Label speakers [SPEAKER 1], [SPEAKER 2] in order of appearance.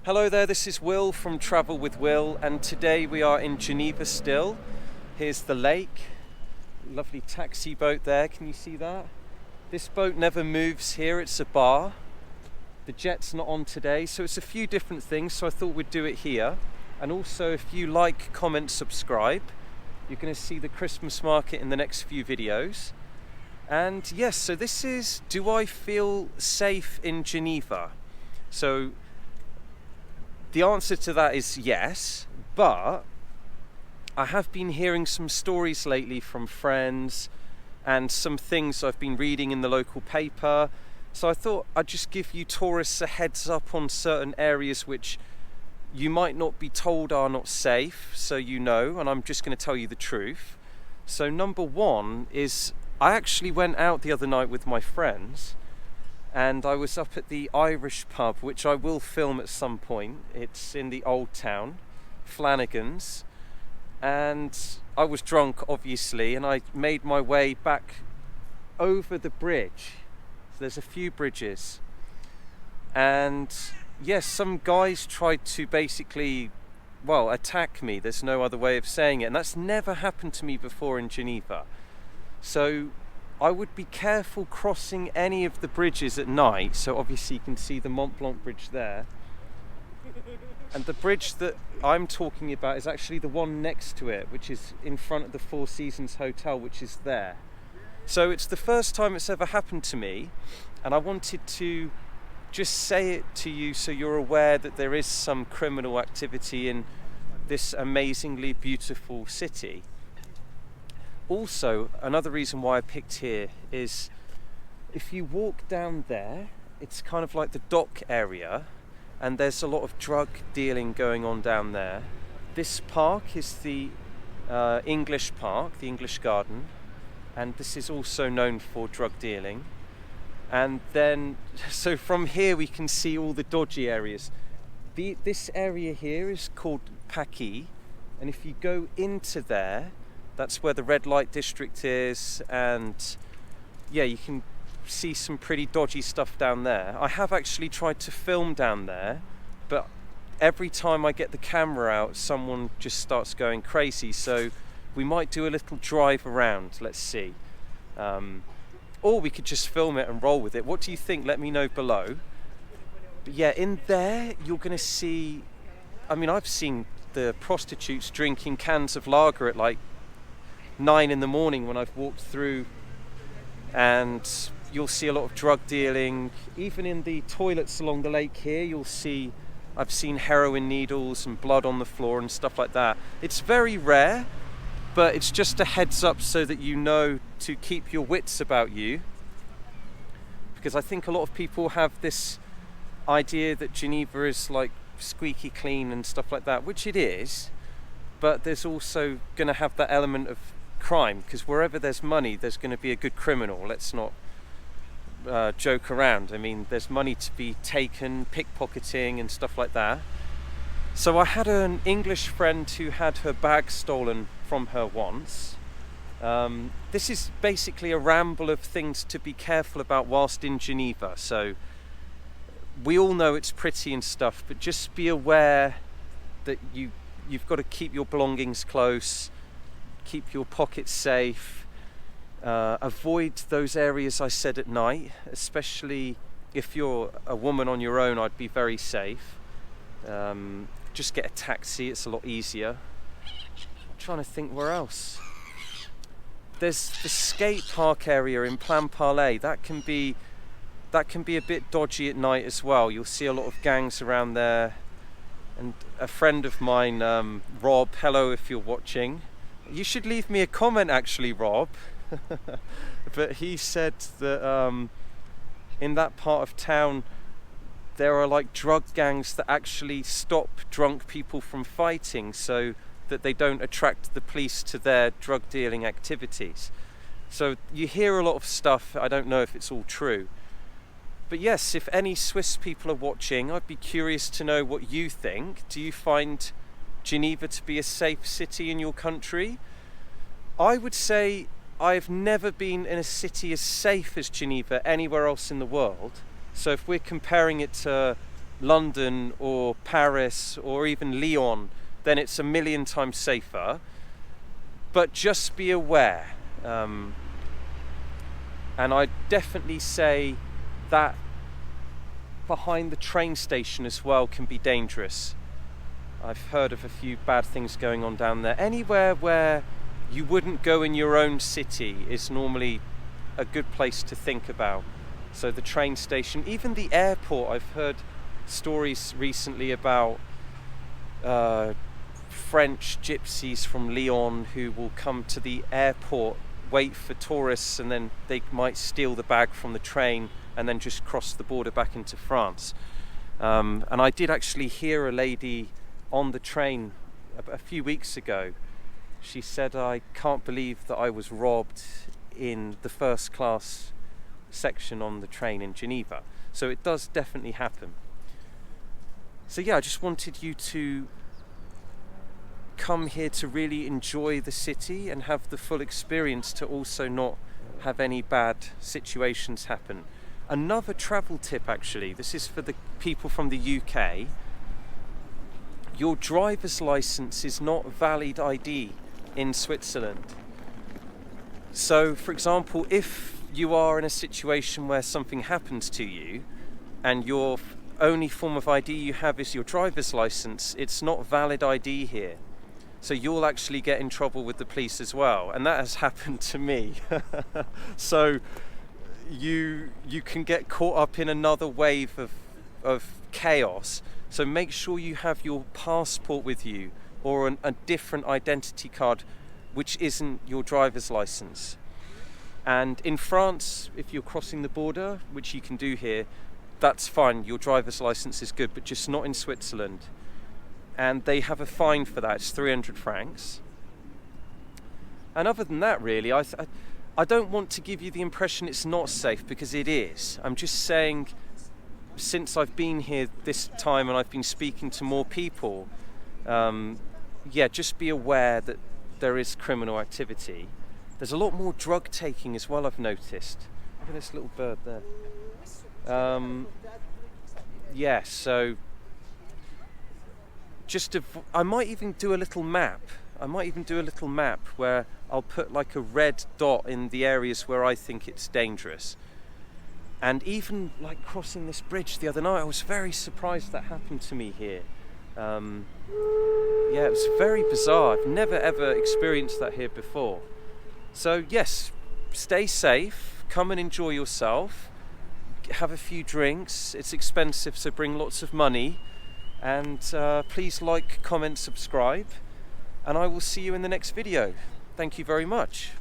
[SPEAKER 1] Hello there, this is Will from Travel with Will, and today we are in Geneva still. Here's the lake, lovely taxi boat there, can you see that? This boat never moves here, it's a bar. The jet's not on today, so it's a few different things, so I thought we'd do it here. And also, if you like, comment, subscribe, you're going to see the Christmas market in the next few videos. And yes, so this is, do I feel safe in Geneva? So the answer to that is yes, but I have been hearing some stories lately from friends and some things I've been reading in the local paper. So I thought I'd just give you tourists a heads up on certain areas which you might not be told are not safe, so you know, and I'm just going to tell you the truth. So number one is, I actually went out the other night with my friends and I was up at the Irish pub, which I will film at some point. It's in the old town, Flanagan's, and I was drunk obviously, and I made my way back over the bridge. So there's a few bridges, and yes, some guys tried to basically, well, attack me. There's no other way of saying it, and that's never happened to me before in Geneva. So I would be careful crossing any of the bridges at night. So obviously you can see the Mont Blanc bridge there. And the bridge that I'm talking about is actually the one next to it, which is in front of the Four Seasons Hotel, which is there. So it's the first time it's ever happened to me, and I wanted to just say it to you so you're aware that there is some criminal activity in this amazingly beautiful city. Also, another reason why I picked here is if you walk down there, it's kind of like the dock area, and there's a lot of drug dealing going on down there. This park is the English Park, the English Garden, and this is also known for drug dealing. And then, so from here we can see all the dodgy areas. This area here is called Paquis, and if you go into there, that's where the red light district is, and yeah, you can see some pretty dodgy stuff down there. I have actually tried to film down there, but every time I get the camera out, someone just starts going crazy. So we might do a little drive around, let's see. Or we could just film it and roll with it. What do you think? Let me know below. But yeah, in there, you're gonna see, I mean, I've seen the prostitutes drinking cans of lager at like 9 in the morning when I've walked through, and you'll see a lot of drug dealing. Even in the toilets along the lake here, you'll see, I've seen heroin needles and blood on the floor and stuff like that. It's very rare, but it's just a heads up so that you know to keep your wits about you, because I think a lot of people have this idea that Geneva is like squeaky clean and stuff like that, which it is, but there's also going to have that element of crime, because wherever there's money there's going to be a good criminal. Let's not joke around. I mean, there's money to be taken, pickpocketing and stuff like that. So I had an English friend who had her bag stolen from her once. This is basically a ramble of things to be careful about whilst in Geneva. So we all know it's pretty and stuff, but just be aware that you've got to keep your belongings close, keep your pockets safe, avoid those areas I said at night, especially if you're a woman on your own. I'd be very safe. Just get a taxi, it's a lot easier. I'm trying to think where else. There's the skate park area in Plan Parler. That can be a bit dodgy at night as well. You'll see a lot of gangs around there. And a friend of mine, Rob, hello if you're watching. You should leave me a comment actually, Rob. But he said that in that part of town there are like drug gangs that actually stop drunk people from fighting so that they don't attract the police to their drug dealing activities. So you hear a lot of stuff, I don't know if it's all true. But yes, if any Swiss people are watching, I'd be curious to know what you think. Do you find Geneva to be a safe city in your country? I would say I've never been in a city as safe as Geneva anywhere else in the world. So if we're comparing it to London or Paris or even Lyon, then it's a million times safer. But just be aware. And I definitely say that behind the train station as well can be dangerous. I've heard of a few bad things going on down there. Anywhere where you wouldn't go in your own city is normally a good place to think about. So the train station, even the airport. I've heard stories recently about French gypsies from Lyon who will come to the airport, wait for tourists, and then they might steal the bag from the train and then just cross the border back into France. And I did actually hear a lady on the train a few weeks ago. She said, "I can't believe that I was robbed in the first class section on the train in Geneva." So it does definitely happen. So yeah, I just wanted you to come here to really enjoy the city and have the full experience, to also not have any bad situations happen. Another travel tip, actually, this is for the people from the UK. Your driver's license is not valid ID in Switzerland. So, for example, if you are in a situation where something happens to you and your only form of ID you have is your driver's license, it's not valid ID here. So you'll actually get in trouble with the police as well. And that has happened to me. So you can get caught up in another wave of chaos. So make sure you have your passport with you, or a different identity card which isn't your driver's license. And in France, if you're crossing the border, which you can do here, that's fine, your driver's license is good, but just not in Switzerland. And they have a fine for that, it's 300 francs. And other than that, really, I don't want to give you the impression it's not safe, because it is. I'm just saying, since I've been here this time and I've been speaking to more people, just be aware that there is criminal activity. There's a lot more drug taking as well, I've noticed. Look at this little bird there. So I might even do a little map. Where I'll put like a red dot in the areas where I think it's dangerous. And even like crossing this bridge the other night, I was very surprised that happened to me here. It was very bizarre. I've never ever experienced that here before. So yes, stay safe, come and enjoy yourself, have a few drinks. It's expensive, so bring lots of money. And please like, comment, subscribe. And I will see you in the next video. Thank you very much.